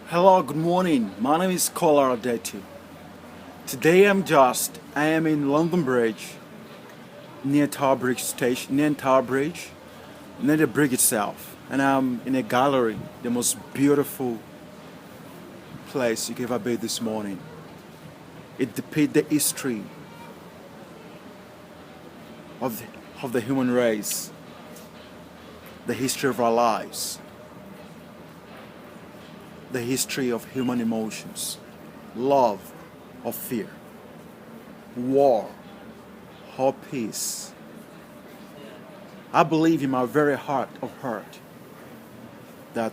Hello, good morning. My name is Kola Adetu. Today I am in London Bridge, near Tower Bridge Station, near the bridge itself. And I'm in a gallery, the most beautiful place you could ever be this morning. It depicts the history of the human race, the history of our lives, the history of human emotions, love or fear, war or peace. I believe in my very heart of heart that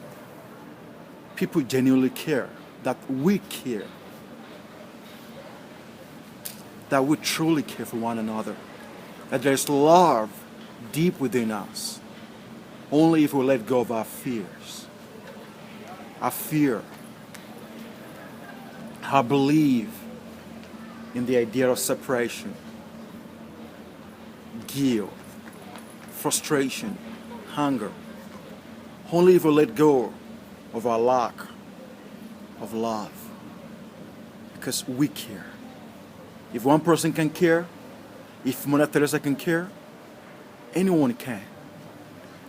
people genuinely care, that we care, that we truly care for one another, that there's love deep within us, only if we let go of our fears. I fear, I believe in the idea of separation, guilt, frustration, hunger. Only if we let go of our lack of love, because we care. If one person can care, if Mother Teresa can care, anyone can.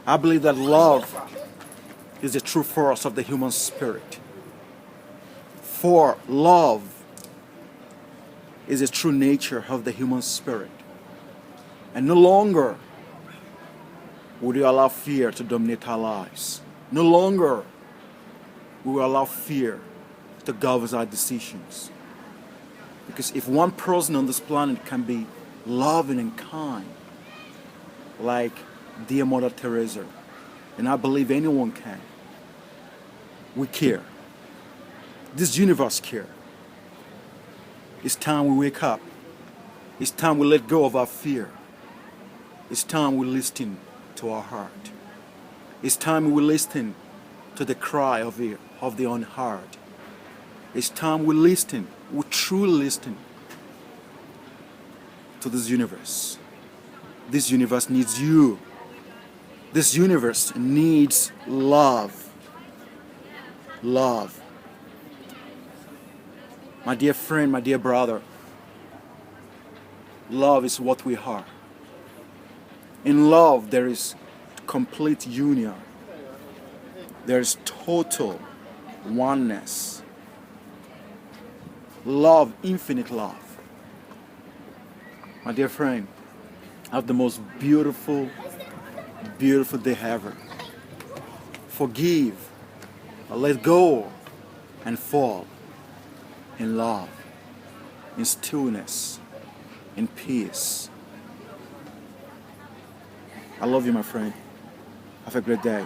I believe that love is the true force of the human spirit. For love is the true nature of the human spirit. And no longer would you allow fear to dominate our lives. No longer will we allow fear to govern our decisions. Because if one person on this planet can be loving and kind, like dear Mother Teresa, and I believe anyone can, we care. This universe cares. It's time we wake up. It's time we let go of our fear. It's time we listen to our heart. It's time we listen to the cry of the unheard. It's time we truly listen to this universe. This universe needs you. This universe needs love. Love. My dear friend, my dear brother, love is what we are. In love, there is complete union. There is total oneness. Love, infinite love. My dear friend, have the most beautiful, beautiful day ever. Forgive, let go, and fall in love, in stillness, in peace. I love you, my friend. Have a great day.